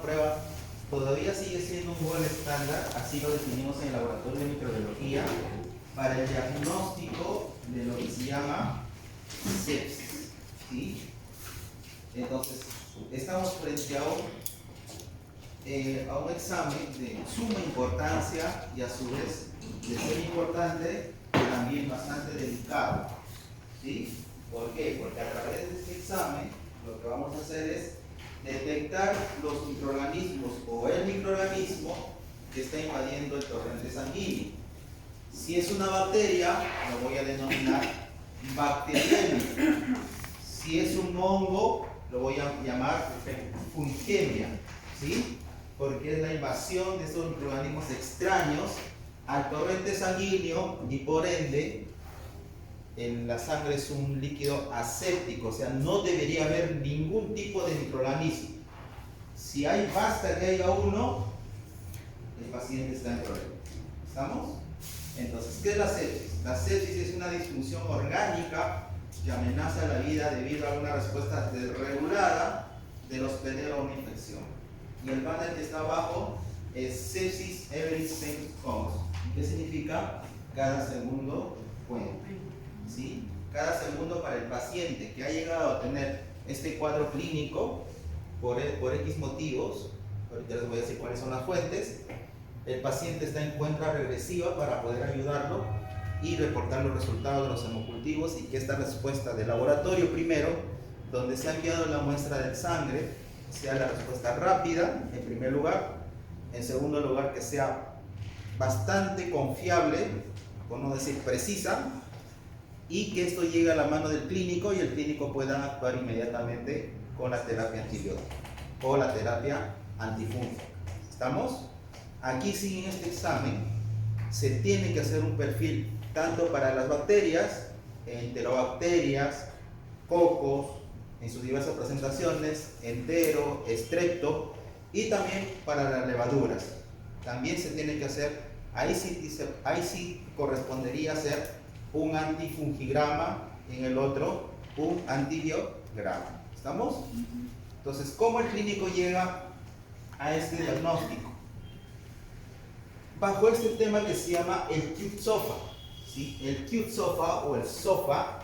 prueba todavía sigue siendo un buen estándar, así lo definimos en el laboratorio de microbiología, para el diagnóstico de lo que se llama sepsis, ¿sí? Entonces, estamos frente a un examen de suma importancia y a su vez de ser importante, también bastante delicado, ¿sí? ¿Por qué? Porque a través de este examen lo que vamos a hacer es detectar los microorganismos o el microorganismo que está invadiendo el torrente sanguíneo. Si es una bacteria, lo voy a denominar bacteriemia. Si es un hongo, lo voy a llamar fungemia, ¿sí? Porque es la invasión de esos microorganismos extraños al torrente sanguíneo y por ende la sangre es un líquido aséptico, o sea, no debería haber ningún tipo de microorganismo. Si basta que haya uno, el paciente está en problema. ¿Estamos? Entonces, ¿qué es la sepsis? La sepsis es una disfunción orgánica que amenaza la vida debido a una respuesta desregulada del hospedero a una infección. Y el panel que está abajo es sepsis every second counts. ¿Qué significa? Cada segundo cuenta. ¿Sí? Cada segundo para el paciente que ha llegado a tener este cuadro clínico por X motivos, ahorita les voy a decir cuáles son las fuentes, el paciente está en cuenta regresiva para poder ayudarlo y reportar los resultados de los hemocultivos y que esta respuesta de laboratorio primero, donde se ha enviado la muestra de sangre, sea la respuesta rápida en primer lugar, en segundo lugar que sea bastante confiable, por no decir precisa, y que esto llegue a la mano del clínico y el clínico pueda actuar inmediatamente con la terapia antibiótica o la terapia antifúngica. ¿Estamos? Aquí sí, en este examen se tiene que hacer un perfil tanto para las bacterias, enterobacterias, cocos, en sus diversas presentaciones, entero, estrepto, y también para las levaduras. También se tiene que hacer, ahí sí correspondería hacer un antifungigrama, en el otro un antibiograma. ¿Estamos? Entonces, ¿cómo el clínico llega a este diagnóstico? Bajo este tema que se llama el CUBE-SOFA, ¿sí? El CUBE-SOFA o el SOFA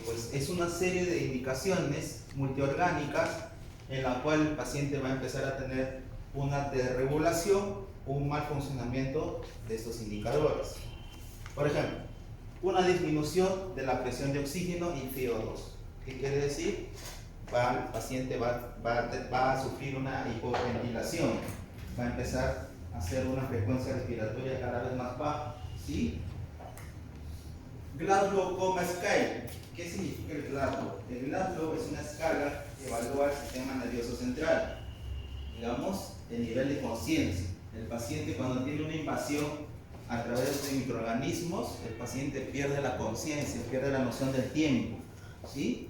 pues es una serie de indicaciones multiorgánicas en la cual el paciente va a empezar a tener una desregulación, un mal funcionamiento de estos indicadores. Por ejemplo, una disminución de la presión de oxígeno y CO2. ¿Qué quiere decir? El paciente va a sufrir una hipoventilación, va a empezar a hacer una frecuencia respiratoria cada vez más baja, ¿sí? Glasgow Coma Scale. ¿Qué significa el Glasgow? El Glasgow es una escala que evalúa el sistema nervioso central, digamos, el nivel de conciencia. El paciente, cuando tiene una invasión a través de microorganismos, el paciente pierde la conciencia, pierde la noción del tiempo, ¿sí?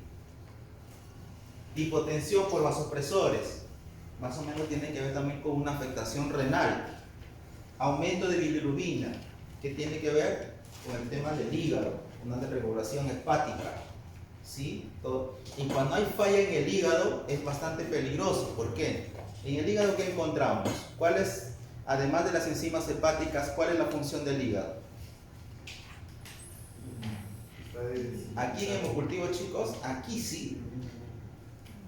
Hipotensión por vasopresores, más o menos tiene que ver también con una afectación renal. Aumento de bilirrubina, que tiene que ver con el tema del hígado, una desregulación hepática, ¿sí? Y cuando hay falla en el hígado es bastante peligroso. ¿Por qué? En el hígado, ¿qué encontramos? ¿Cuál es, además de las enzimas hepáticas, cuál es la función del hígado? Aquí en hemocultivo, chicos, aquí sí,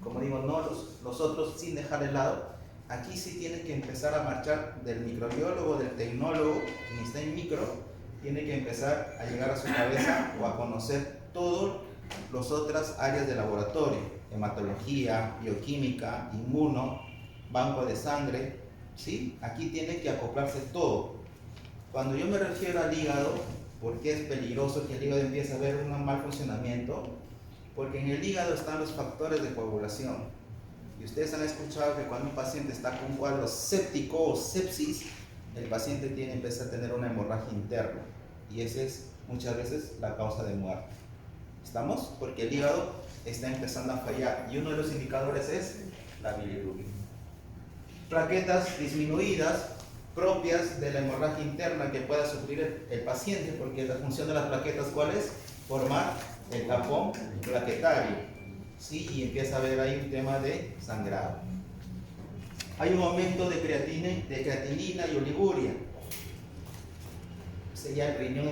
como digo, no los otros sin dejar de lado, aquí sí tiene que empezar a marchar del microbiólogo, del tecnólogo, quien está en micro, tiene que empezar a llegar a su cabeza o a conocer todas las otras áreas de laboratorio, hematología, bioquímica, inmuno, banco de sangre, ¿sí? Aquí tiene que acoplarse todo. Cuando yo me refiero al hígado, ¿por qué es peligroso que el hígado empiece a ver un mal funcionamiento? Porque en el hígado están los factores de coagulación. Y ustedes han escuchado que cuando un paciente está con un cuadro séptico o sepsis, el paciente empieza a tener una hemorragia interna. Y esa es muchas veces la causa de muerte. ¿Estamos? Porque el hígado está empezando a fallar. Y uno de los indicadores es la bilirrubina. Plaquetas disminuidas propias de la hemorragia interna que pueda sufrir el paciente, porque la función de las plaquetas, ¿cuál es? Formar el tapón plaquetario, ¿sí? Y empieza a haber ahí un tema de sangrado. hay un aumento de creatinina y oliguria. O sea, ya el riñón no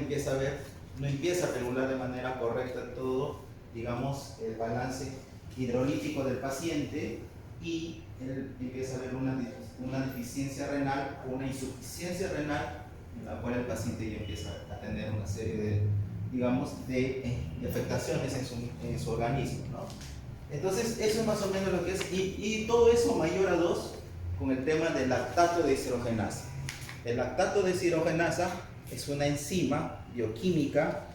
empieza a regular de manera correcta todo, digamos, el balance hidrolítico del paciente, y él empieza a ver una deficiencia renal o una insuficiencia renal, en la cual el paciente ya empieza a tener una serie de, digamos, de afectaciones en su organismo, ¿no? Entonces, eso es más o menos lo que es, y todo eso mayor a 2 con el tema del lactato de deshidrogenasa. El lactato de deshidrogenasa es una enzima bioquímica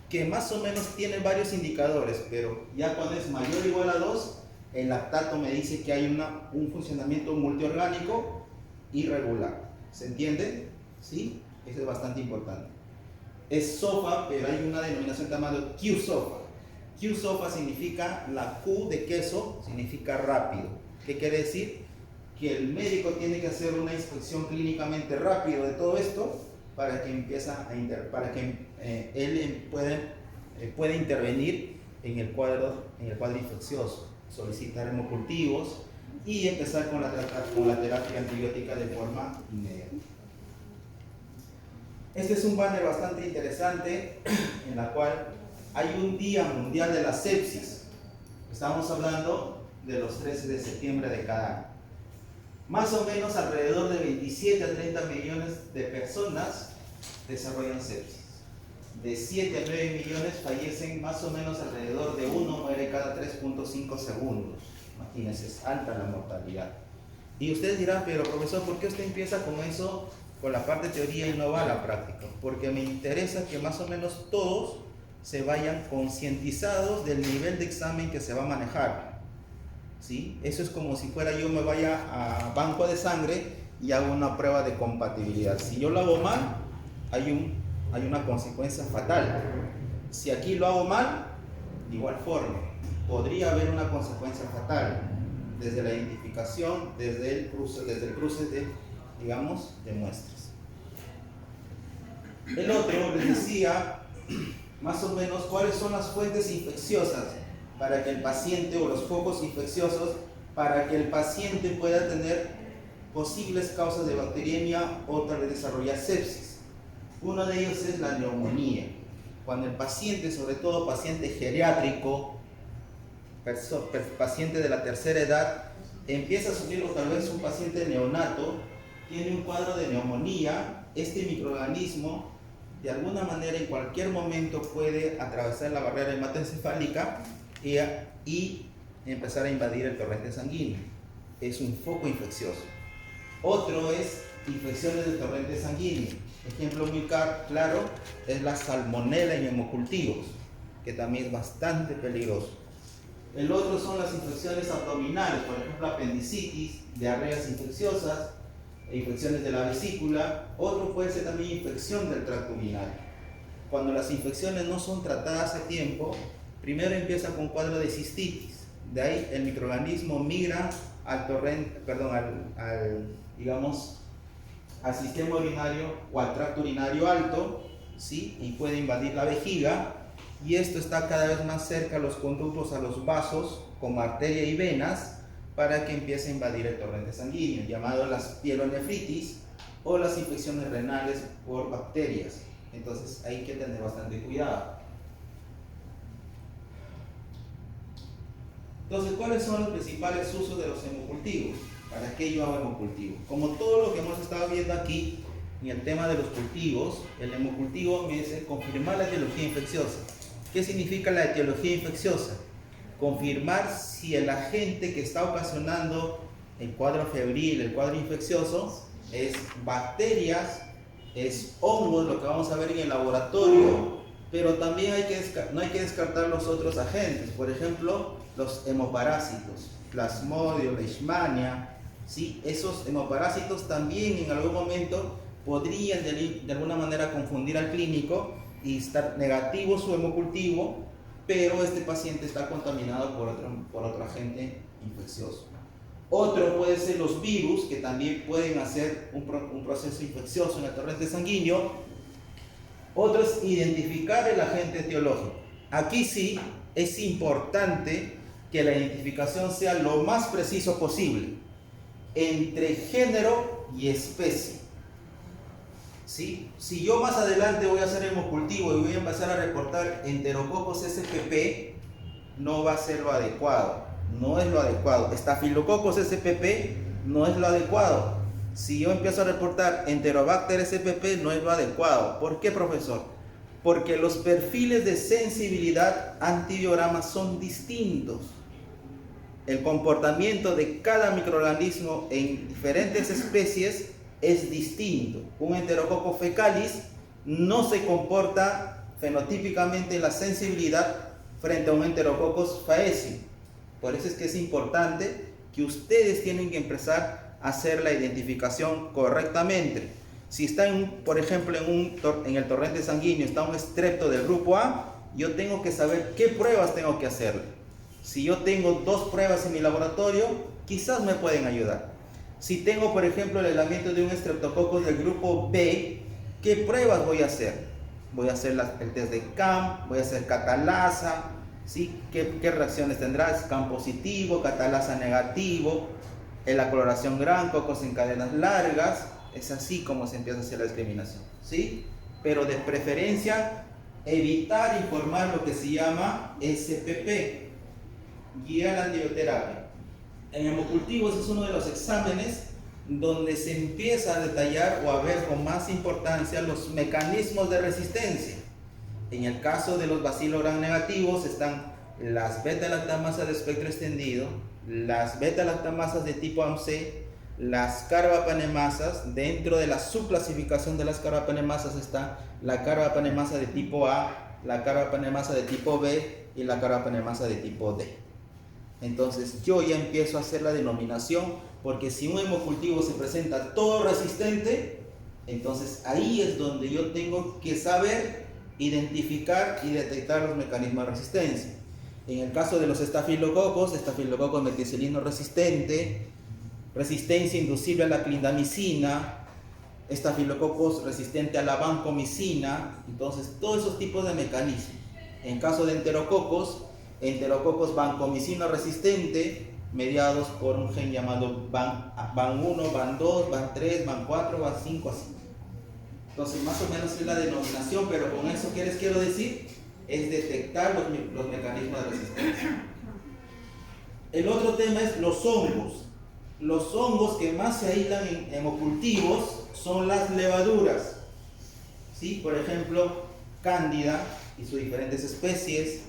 que más o menos tiene varios indicadores, pero ya cuando es mayor o igual a 2, el lactato me dice que hay un funcionamiento multiorgánico irregular. ¿Se entiende? ¿Sí? Eso es bastante importante. Es SOFA, pero hay una denominación llamada Q-SOFA. Q-SOFA significa, la Q de queso significa rápido. ¿Qué quiere decir? Que el médico tiene que hacer una inspección clínicamente rápido de todo esto para que él pueda intervenir en el cuadro infeccioso, solicitar hemocultivos y empezar con la terapia antibiótica de forma inmediata. Este es un banner bastante interesante en la cual hay un Día Mundial de la Sepsis. Estamos hablando de los 13 de septiembre de cada año. Más o menos alrededor de 27 a 30 millones de personas desarrollan sepsis. De 7 a 9 millones fallecen, más o menos alrededor de 1 muere cada 3.5 segundos. Imagínense, es alta la mortalidad. Y ustedes dirán, pero profesor, ¿por qué usted empieza con eso, con la parte de teoría, y no va a la práctica? Porque me interesa que más o menos todos se vayan concientizados del nivel de examen que se va a manejar. ¿Sí? Eso es como si fuera yo me vaya a banco de sangre y hago una prueba de compatibilidad. Si yo lo hago mal, hay una consecuencia fatal. Si aquí lo hago mal, de igual forma, podría haber una consecuencia fatal desde la identificación, desde el cruce de, digamos, de muestras. El otro les decía más o menos cuáles son las fuentes infecciosas para que el paciente, o los focos infecciosos, para que el paciente pueda tener posibles causas de bacteriemia o tal vez desarrollar sepsis. Uno de ellos es la neumonía. Cuando el paciente, sobre todo paciente geriátrico, paciente de la tercera edad, empieza a sufrir, o tal vez un paciente neonato, tiene un cuadro de neumonía, este microorganismo de alguna manera en cualquier momento puede atravesar la barrera hematoencefálica y empezar a invadir el torrente sanguíneo. Es un foco infeccioso. Otro es infecciones del torrente sanguíneo. Ejemplo muy claro es la salmonela en hemocultivos, que también es bastante peligroso. El otro son las infecciones abdominales, por ejemplo apendicitis, diarreas infecciosas, infecciones de la vesícula. Otro puede ser también infección del tracto urinario. Cuando las infecciones no son tratadas a tiempo, primero empieza con cuadro de cistitis, de ahí el microorganismo migra al sistema urinario o al tracto urinario alto, ¿sí? Y puede invadir la vejiga, y esto está cada vez más cerca a los conductos, a los vasos, como arteria y venas, para que empiece a invadir el torrente sanguíneo, llamado las pielonefritis o las infecciones renales por bacterias. Entonces hay que tener bastante cuidado. Entonces, ¿cuáles son los principales usos de los hemocultivos? ¿Para qué yo hago hemocultivo? Como todo lo que hemos estado viendo aquí en el tema de los cultivos, el hemocultivo me dice confirmar la etiología infecciosa. ¿Qué significa la etiología infecciosa? Confirmar si el agente que está ocasionando el cuadro febril, el cuadro infeccioso, es bacterias, es hongos, lo que vamos a ver en el laboratorio, pero también no hay que descartar los otros agentes. Por ejemplo, los hemoparásitos, Plasmodium, Leishmania, ¿sí? Esos hemoparásitos también en algún momento podrían de alguna manera confundir al clínico y estar negativo su hemocultivo, pero este paciente está contaminado por otro agente infeccioso. Otro puede ser los virus, que también pueden hacer un proceso infeccioso en el torrente sanguíneo. Otro es identificar el agente etiológico. Aquí sí es importante que la identificación sea lo más preciso posible. entre género y especie. ¿Sí? Si yo más adelante voy a hacer hemocultivo y voy a empezar a reportar Enterococcus spp, no va a ser lo adecuado. No es lo adecuado. Staphylococcus spp no es lo adecuado. Si yo empiezo a reportar Enterobacter spp, no es lo adecuado. ¿Por qué, profesor? Porque los perfiles de sensibilidad antibiograma son distintos. El comportamiento de cada microorganismo en diferentes especies es distinto. Un Enterococcus fecalis no se comporta fenotípicamente en la sensibilidad frente a un Enterococcus faecium. Por eso es que es importante que ustedes tienen que empezar a hacer la identificación correctamente. Si está, por ejemplo, en el torrente sanguíneo está un estrepto del grupo A, yo tengo que saber qué pruebas tengo que hacerle. Si yo tengo 2 pruebas en mi laboratorio, quizás me pueden ayudar. Si tengo, por ejemplo, el aislamiento de un Streptococcus del grupo B, ¿qué pruebas voy a hacer? Voy a hacer el test de CAM, voy a hacer catalasa, ¿sí? ¿Qué reacciones tendrá? ¿Es CAM positivo, catalasa negativo? La coloración gran, cocos en cadenas largas. Es así como se empieza a hacer la discriminación, ¿sí? Pero de preferencia, evitar informar lo que se llama SPP, guía a la antibioterapia. En hemocultivos es uno de los exámenes donde se empieza a detallar o a ver con más importancia los mecanismos de resistencia. En el caso de los bacilos gram negativos están las beta-lactamasas de espectro extendido, las beta-lactamasas de tipo AMC, las carbapenemasas. Dentro de la subclasificación de las carbapenemasas está la carbapenemasa de tipo A, la carbapenemasa de tipo B y la carbapenemasa de tipo D. Entonces yo ya empiezo a hacer la denominación, porque si un hemocultivo se presenta todo resistente, entonces ahí es donde yo tengo que saber identificar y detectar los mecanismos de resistencia. En el caso de los estafilococos meticilino resistente, resistencia inducible a la clindamicina, estafilococos resistente a la vancomicina, entonces todos esos tipos de mecanismos. En caso de enterococos vancomicina resistente, mediados por un gen llamado VAN1, VAN2, VAN3, VAN4, VAN5, así. Entonces más o menos es la denominación, pero con eso, ¿qué les quiero decir? Es detectar los mecanismos de resistencia. El otro tema es los hongos. Los hongos que más se aíslan en hemocultivos son las levaduras, ¿sí? Por ejemplo, Cándida y sus diferentes especies,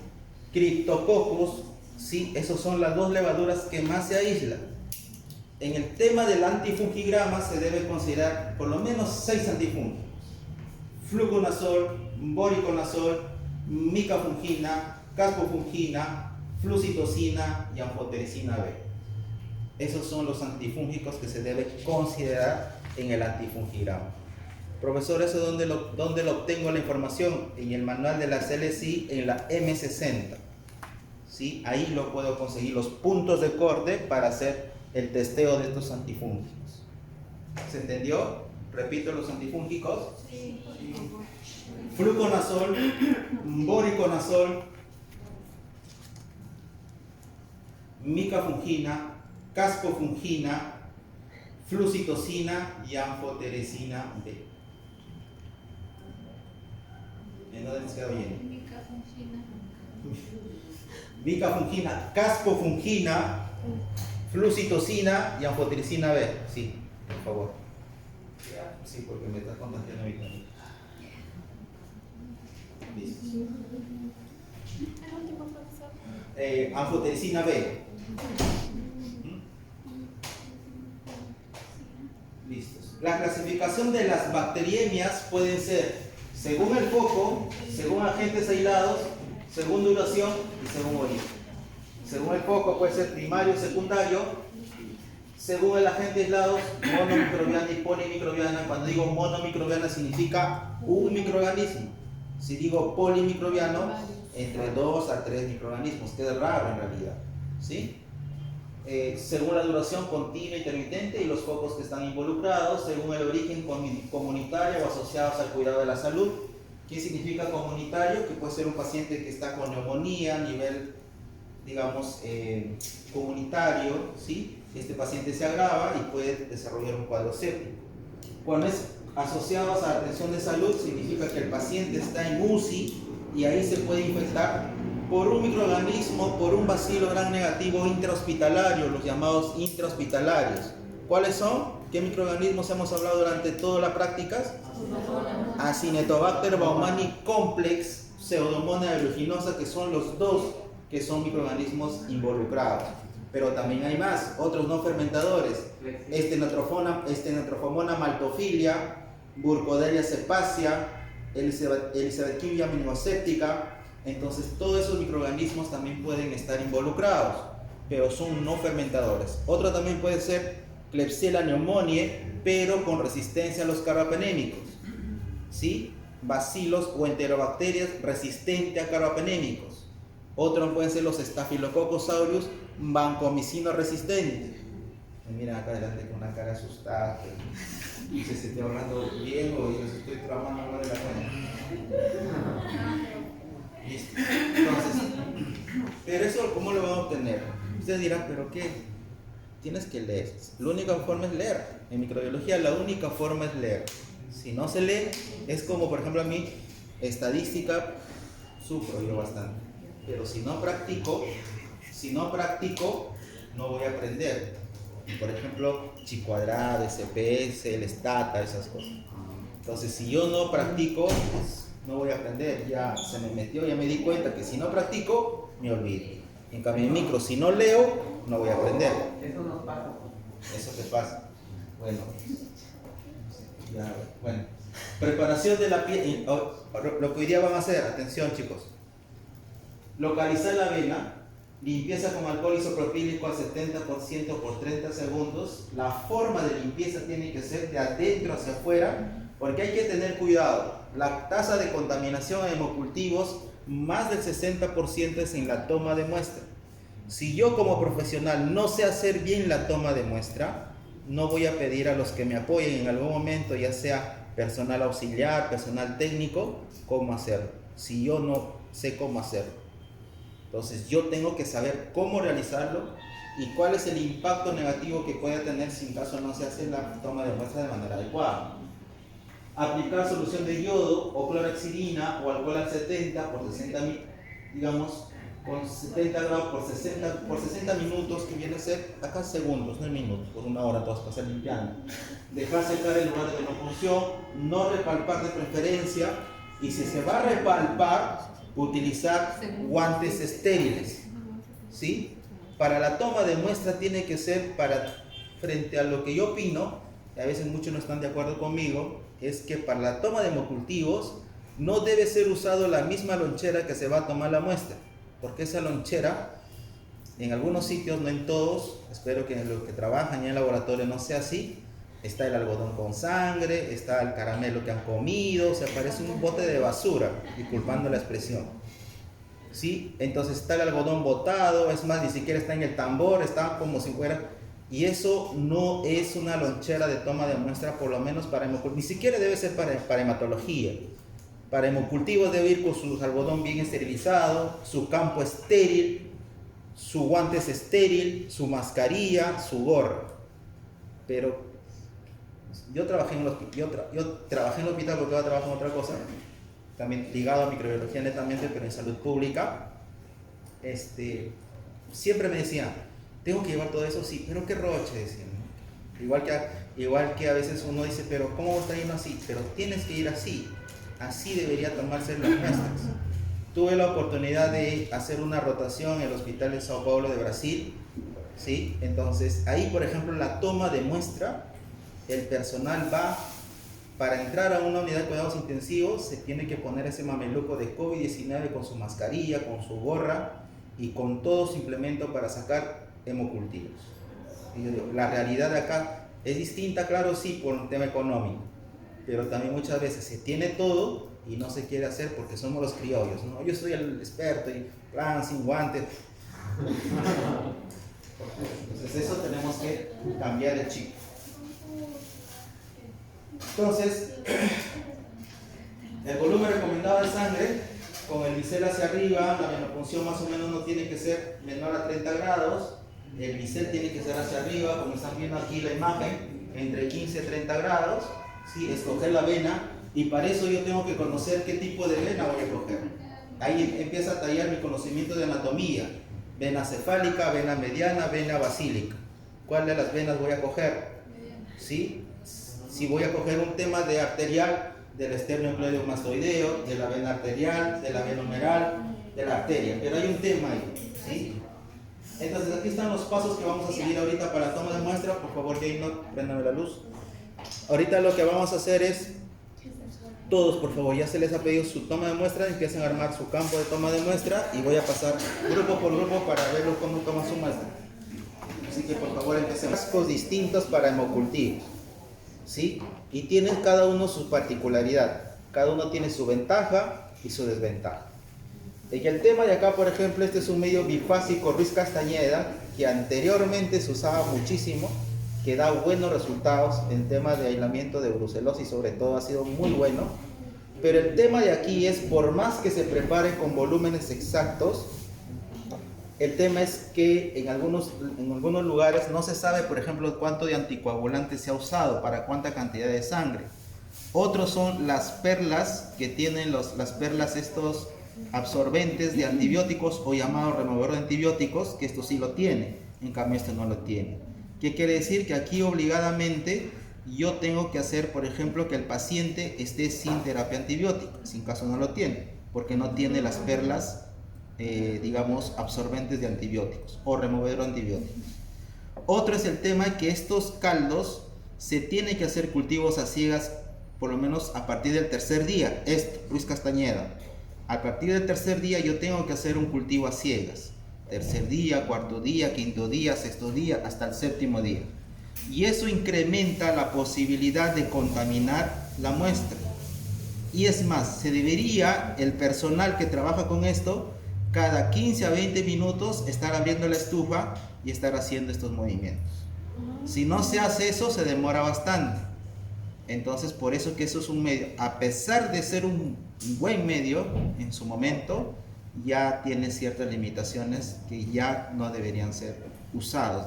Cryptococcus, ¿sí? Esas son las 2 levaduras que más se aíslan. En el tema del antifungigrama se debe considerar por lo menos 6 antifúngicos: fluconazol, boriconazol, micafungina, caspofungina, flucitocina y anfotericina B. Esos son los antifúngicos que se debe considerar en el antifungigrama. Profesor, ¿eso dónde lo obtengo la información? En el manual de la CLSI, en la M60. ¿Sí? Ahí lo puedo conseguir, los puntos de corte para hacer el testeo de estos antifúngicos. ¿Se entendió? Repito los antifúngicos. Sí. Fluconazol, boriconazol, micafungina, caspofungina, flucitocina y anfotericina B. ¿En dónde nos quedó bien? Micafungina, caspofungina, flucitocina y anfotericina B. Sí, por favor. Sí, porque me está contagiando ahorita. Listo. Anfotericina B. Listos. La clasificación de las bacteriemias pueden ser según el foco, según agentes aislados, según duración y según origen. Según el foco puede ser primario, secundario. Según el agente aislado, monomicrobiana y polimicrobiana. Cuando digo monomicrobiana significa un microorganismo. Si digo polimicrobiano, entre 2 a 3 microorganismos, que es raro en realidad, ¿sí? Según la duración continua, intermitente y los focos que están involucrados, según el origen comunitario o asociados al cuidado de la salud. ¿Qué significa comunitario? Que puede ser un paciente que está con neumonía a nivel, digamos, comunitario, ¿sí? este paciente se agrava y puede desarrollar un cuadro séptico. Cuando es asociado a la atención de salud, significa que el paciente está en UCI y ahí se puede infectar por un microorganismo, por un bacilo gram negativo intrahospitalario, los llamados intrahospitalarios. ¿Cuáles son? ¿Qué microorganismos hemos hablado durante todas las prácticas? Acinetobacter baumannii complex, Pseudomonas aeruginosa, que son los dos que son microorganismos involucrados. Pero también hay más, otros no fermentadores, Stenotrophomonas maltophilia, Burkholderia cepacia, Elisabethidia minimoséptica. Entonces todos esos microorganismos también pueden estar involucrados, pero son no fermentadores. Otro también puede ser Klebsiella pneumoniae, pero con resistencia a los carbapenémicos, ¿sí? Bacilos o enterobacterias resistentes a carbapenémicos. Otros pueden ser los Staphylococcus aureus vancomicino resistentes. Me miran acá adelante con una cara asustada, que no sé si estoy hablando bien o yo estoy tramando algo de la cara. Listo. Entonces, pero eso, ¿cómo lo van a obtener? Ustedes dirán, ¿pero qué? Tienes que leer. La única forma es leer. En microbiología la única forma es leer. Si no se lee, es como por ejemplo a mí, estadística, sufro yo bastante. Pero si no practico, no voy a aprender. Por ejemplo, chi cuadrado, SPS, el stata, esas cosas. Entonces, si yo no practico, pues, no voy a aprender. Ya se me metió, ya me di cuenta que si no practico, me olvido. En cambio, en micro, si no leo, no voy a aprender. Eso nos pasa. Eso te pasa. Bueno, ya, bueno. Preparación de la piel. Lo que hoy día van a hacer, atención chicos. Localizar la vena, limpieza con alcohol isopropílico al 70% por 30 segundos. La forma de limpieza tiene que ser de adentro hacia afuera, porque hay que tener cuidado. La tasa de contaminación en hemocultivos, más del 60% es en la toma de muestra. Si yo como profesional no sé hacer bien la toma de muestra, no voy a pedir a los que me apoyen en algún momento, ya sea personal auxiliar, personal técnico, cómo hacerlo. Si yo no sé cómo hacerlo. Entonces yo tengo que saber cómo realizarlo y cuál es el impacto negativo que puede tener si en caso no se hace la toma de muestra de manera adecuada. Aplicar solución de yodo o clorhexidina o alcohol al 70 por 60, digamos, con 70 grados por 60 minutos, que viene a ser acá segundos, no minutos, por una hora todos pasar limpiando. Dejar secar el lugar de no punción, no repalpar de preferencia, y si se va a repalpar, utilizar guantes estériles, ¿sí? Para la toma de muestra tiene que ser frente a lo que yo opino, y a veces muchos no están de acuerdo conmigo, es que para la toma de hemocultivos no debe ser usado la misma lonchera que se va a tomar la muestra, porque esa lonchera, en algunos sitios, no en todos, espero que en los que trabajan ya en laboratorio no sea así, está el algodón con sangre, está el caramelo que han comido, se parece un bote de basura, disculpando la expresión, ¿sí? Entonces está el algodón botado, es más, ni siquiera está en el tambor, está como si fuera, y eso no es una lonchera de toma de muestra, por lo menos para hemocultivos, ni siquiera debe ser para hematología. Para hemocultivos debe ir con su algodón bien esterilizado, su campo estéril, su guantes estéril, su mascarilla, su gorra. Pero yo trabajé en el hospital porque ahora trabajo en otra cosa, también ligado a microbiología netamente, pero en salud pública. Siempre me decían, tengo que llevar todo eso, sí, pero qué roche, decían, ¿no? Igual que a veces uno dice, pero ¿cómo está yendo así? Pero tienes que ir así. Así debería tomarse las muestras. Tuve la oportunidad de hacer una rotación en el hospital de Sao Paulo de Brasil, ¿sí? Entonces, ahí, por ejemplo, la toma de muestra, el personal va, para entrar a una unidad de cuidados intensivos, se tiene que poner ese mameluco de COVID-19 con su mascarilla, con su gorra y con todo su implemento para sacar hemocultivos. Y yo digo, la realidad de acá es distinta, claro, sí, por un tema económico. Pero también muchas veces se tiene todo y no se quiere hacer porque somos los criollos, ¿no? Yo soy el experto y plan, sin guantes. Entonces eso tenemos que cambiar el chip. Entonces, el volumen recomendado de sangre, con el bisel hacia arriba, la venopunción más o menos no tiene que ser menor a 30 grados, el bisel tiene que ser hacia arriba, como están viendo aquí la imagen, entre 15 y 30 grados, ¿sí? Escoger la vena, y para eso yo tengo que conocer qué tipo de vena voy a coger. Ahí empieza a tallar mi conocimiento de anatomía: vena cefálica, vena mediana, vena basílica. ¿Cuál de las venas voy a coger? ¿Sí? Si voy a coger un tema de arterial, del esternocleidomastoideo, de la vena arterial, de la vena humeral, de la arteria, pero hay un tema ahí, ¿sí? Entonces aquí están los pasos que vamos a seguir ahorita para toma de muestra. Por favor, Jaynor, préndame la luz. Ahorita lo que vamos a hacer es, todos por favor, ya se les ha pedido su toma de muestra, empiecen a armar su campo de toma de muestra y voy a pasar grupo por grupo para verlo cómo toman su muestra. Así que por favor empecemos. Frascos distintos para hemocultivos, ¿sí? Y tienen cada uno su particularidad, cada uno tiene su ventaja y su desventaja. Y el tema de acá, por ejemplo, este es un medio bifásico Ruiz Castañeda, que anteriormente se usaba muchísimo, que da buenos resultados en tema de aislamiento de brucelosis, sobre todo ha sido muy bueno. Pero el tema de aquí es, por más que se prepare con volúmenes exactos, el tema es que en algunos lugares no se sabe, por ejemplo, cuánto de anticoagulante se ha usado, para cuánta cantidad de sangre. Otros son las perlas, que tienen las perlas estos absorbentes de antibióticos o llamado removedor de antibióticos, que esto sí lo tiene, en cambio esto no lo tiene. ¿Qué quiere decir? Que aquí obligadamente yo tengo que hacer, por ejemplo, que el paciente esté sin terapia antibiótica, si en caso no lo tiene, porque no tiene las perlas, digamos, absorbentes de antibióticos o removedor de antibióticos. Otro es el tema que estos caldos se tienen que hacer cultivos a ciegas, por lo menos a partir del tercer día. Ruiz Castañeda, a partir del tercer día yo tengo que hacer un cultivo a ciegas. Tercer día, cuarto día, quinto día, sexto día, hasta el séptimo día. Y eso incrementa la posibilidad de contaminar la muestra. Y es más, se debería, el personal que trabaja con esto, cada 15 a 20 minutos estar abriendo la estufa y estar haciendo estos movimientos. Si no se hace eso, se demora bastante. Entonces, por eso que eso es un medio, a pesar de ser un buen medio en su momento, ya tiene ciertas limitaciones que ya no deberían ser usados.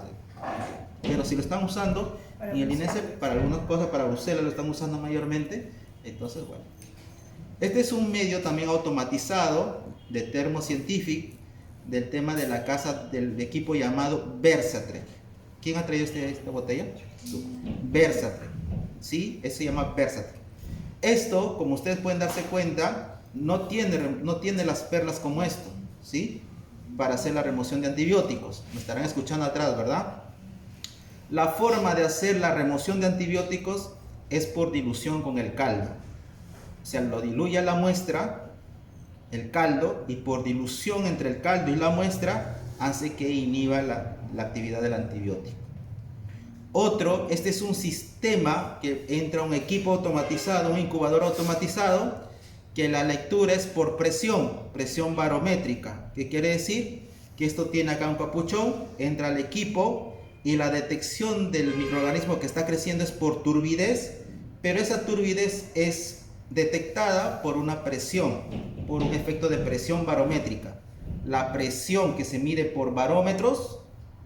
Pero si lo están usando, y el INESE para algunas cosas, para Bruselas lo están usando mayormente, entonces bueno. Este es un medio también automatizado de Thermo Scientific, del tema de la casa del equipo llamado Versatre. ¿Quién ha traído esta botella? Versatre, ¿sí? Eso se llama Versatre. Esto, como ustedes pueden darse cuenta, no tiene las perlas como esto, ¿sí? Para hacer la remoción de antibióticos. Me estarán escuchando atrás, ¿verdad? La forma de hacer la remoción de antibióticos es por dilución con el caldo. O sea, lo diluye a la muestra, el caldo, y por dilución entre el caldo y la muestra hace que inhiba la actividad del antibiótico. Este es un sistema que entra un equipo automatizado, un incubador automatizado, que la lectura es por presión barométrica. ¿Qué quiere decir? Que esto tiene acá un capuchón, entra al equipo y la detección del microorganismo que está creciendo es por turbidez, pero esa turbidez es detectada por una presión, por un efecto de presión barométrica. La presión que se mide por barómetros,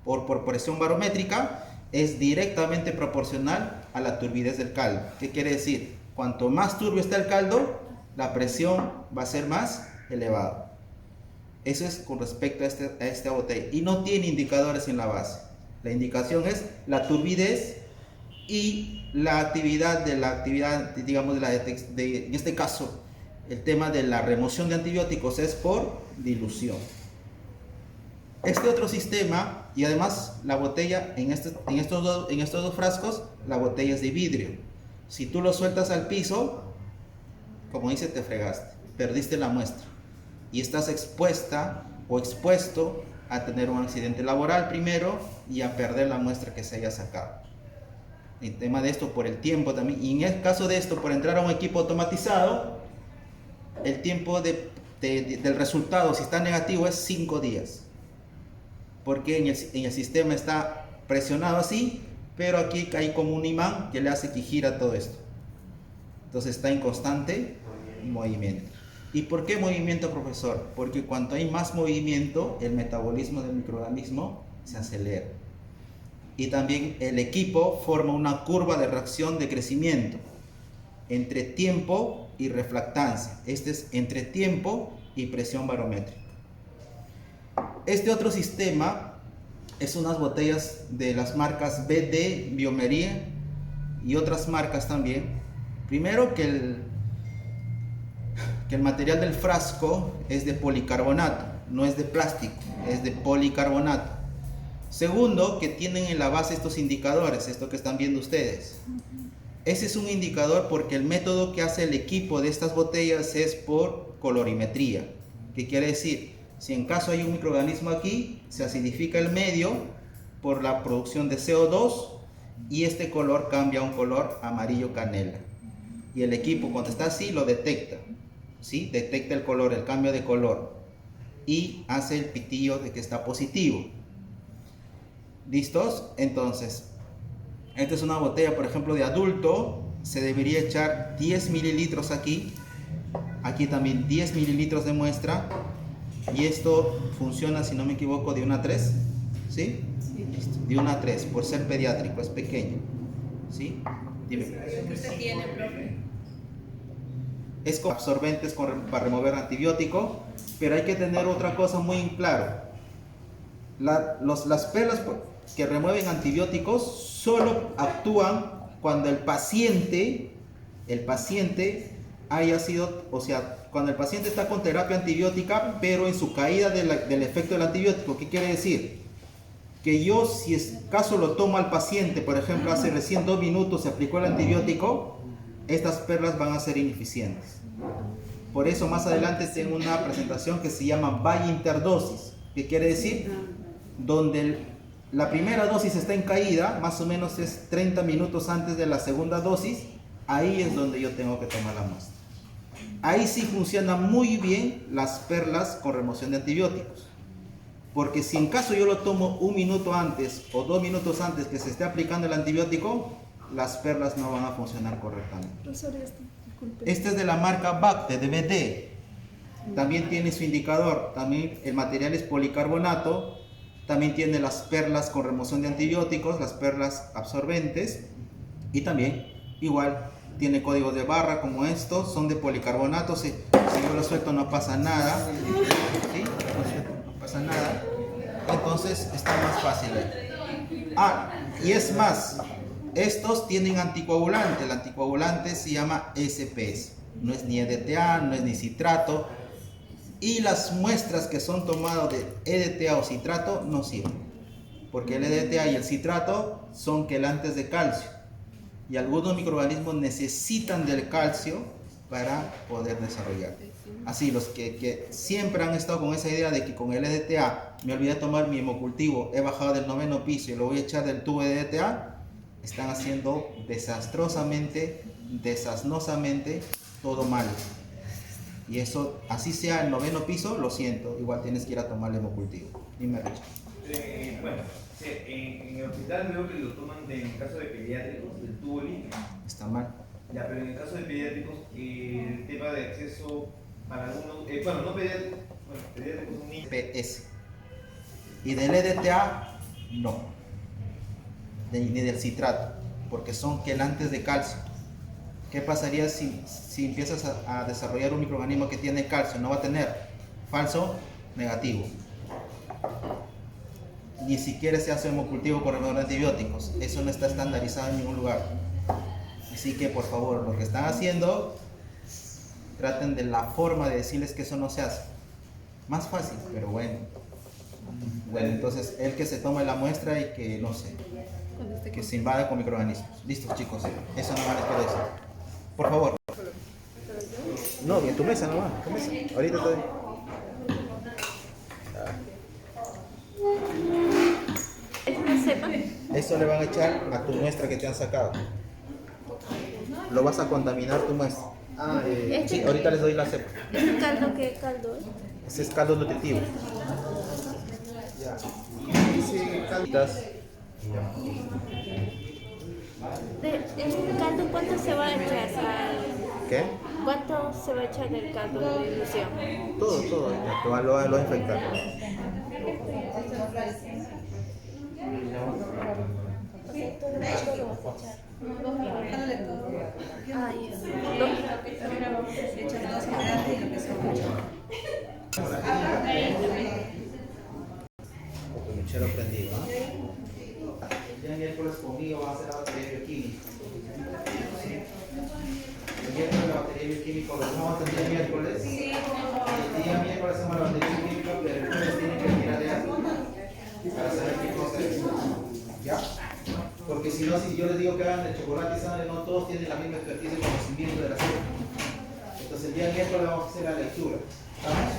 por presión barométrica, es directamente proporcional a la turbidez del caldo. ¿Qué quiere decir? Cuanto más turbio está el caldo, la presión va a ser más elevada. Eso es con respecto a esta botella. Y no tiene indicadores en la base. La indicación es la turbidez y la actividad, digamos, en este caso, el tema de la remoción de antibióticos es por dilución. Este otro sistema, y además la botella, en estos dos frascos, la botella es de vidrio. Si tú lo sueltas al piso, como dice, te fregaste, perdiste la muestra y estás expuesta o expuesto a tener un accidente laboral primero y a perder la muestra que se haya sacado. El tema de esto por el tiempo también, y en el caso de esto por entrar a un equipo automatizado, el tiempo del resultado, si está negativo, es 5 días, porque en el sistema está presionado así, pero aquí hay como un imán que le hace que gira todo esto. Entonces está en constante movimiento. ¿Y por qué movimiento, profesor? Porque cuanto hay más movimiento, el metabolismo del microorganismo se acelera. Y también el equipo forma una curva de reacción de crecimiento entre tiempo y refractancia. Este es entre tiempo y presión barométrica. Este otro sistema es unas botellas de las marcas BD, Biomería y otras marcas también. Primero que el material del frasco es de policarbonato, no es de plástico, es de policarbonato. Segundo, que tienen en la base estos indicadores, esto que están viendo ustedes. Ese es un indicador porque el método que hace el equipo de estas botellas es por colorimetría. ¿Qué quiere decir? Si en caso hay un microorganismo aquí, se acidifica el medio por la producción de CO2 y este color cambia a un color amarillo canela. Y el equipo cuando está así lo detecta, ¿sí? Detecta el color, el cambio de color y hace el pitillo de que está positivo. ¿Listos? Entonces, esta es una botella, por ejemplo, de adulto. Se debería echar 10 mililitros aquí. Aquí también 10 mililitros de muestra. Y esto funciona, si no me equivoco, de 1 a 3. ¿Sí? Sí. Listo. De 1 a 3, por ser pediátrico, es pequeño. ¿Sí? Dime. ¿Qué usted tiene, profe? Es con absorbentes para remover antibiótico. Pero hay que tener otra cosa muy en claro. Las perlas que remueven antibióticos solo actúan cuando el paciente haya sido, o sea, cuando el paciente está con terapia antibiótica, pero en su caída del efecto del antibiótico. ¿Qué quiere decir? Que yo, si es caso lo tomo al paciente, por ejemplo, hace recién 2 minutos se aplicó el antibiótico, estas perlas van a ser ineficientes. Por eso más adelante tengo una presentación que se llama by interdosis. ¿Qué quiere decir? Donde la primera dosis está en caída, más o menos es 30 minutos antes de la segunda dosis, ahí es donde yo tengo que tomar la muestra. Ahí sí funcionan muy bien las perlas con remoción de antibióticos. Porque si en caso yo lo tomo 1 minuto antes o 2 minutos antes que se esté aplicando el antibiótico, las perlas no van a funcionar correctamente. Este es de la marca Bacte, de BD. También tiene su indicador, también el material es policarbonato. También tiene las perlas con remoción de antibióticos, las perlas absorbentes. Y también, igual, tiene códigos de barra como estos, son de policarbonato. Si yo lo suelto no pasa nada. ¿Sí? No pasa nada. Entonces está más fácil. Y es más, estos tienen anticoagulante. El anticoagulante se llama SPS. No es ni EDTA, no es ni citrato. Y las muestras que son tomadas de EDTA o citrato no sirven, porque el EDTA y el citrato son quelantes de calcio y algunos microorganismos necesitan del calcio para poder desarrollar. Así, los que siempre han estado con esa idea de que con el EDTA me olvidé de tomar mi hemocultivo, he bajado del 9º piso y lo voy a echar del tubo de EDTA, están haciendo desasnosamente todo mal. Y eso, así sea el 9º piso, lo siento, igual tienes que ir a tomar el hemocultivo. Dime, Richard. Bueno, en el hospital veo que lo toman en el caso de pediátricos, del tubo limpio. Está mal. Ya, pero en el caso de pediátricos, el tema de acceso para algunos, bueno, no pediátricos, bueno, pediátricos son niños. PS. Y del EDTA, no. Ni del citrato, porque son quelantes de calcio. ¿Qué pasaría si empiezas a desarrollar un microorganismo que tiene calcio? No va a tener. Falso, negativo. Ni siquiera se hace hemocultivo con removedor de antibióticos. Eso no está estandarizado en ningún lugar. Así que, por favor, lo que están haciendo, traten de la forma de decirles que eso no se hace. Más fácil, pero bueno. Bueno, entonces, el que se tome la muestra y que, no sé, que se invade con microorganismos. Listos, chicos. Eso nomás les quiero decir. Por favor. No, en tu mesa nomás. Tu mesa. Ahorita estoy. ¿Es una cepa? Eso le van a echar a tu muestra que te han sacado. Lo vas a contaminar tu muestra. Sí, ahorita les doy la cepa. ¿Ese caldo qué caldo es? Ese es caldo nutritivo. Ya. Dice calditas. ¿El caldo cuánto se va a echar? ¿Qué? ¿Cuánto se va a echar del caldo de dilución? Todo. Ya, lo vas a infectar. Ay, Porque me eché lo prendido, ¿no? El día miércoles conmigo va a ser la batería bioquímica. El miércoles la batería bioquímica lo dejamos hasta el día miércoles. El día miércoles hacemos la batería bioquímica, pero ustedes tienen que mirar de algo para saber qué cosa es. ¿Ya? Porque si no, si yo les digo que hagan de chocolate y sangre, no todos tienen la misma expertise y conocimiento de la serie. Entonces el día miércoles vamos a hacer la lectura. ¿Estamos?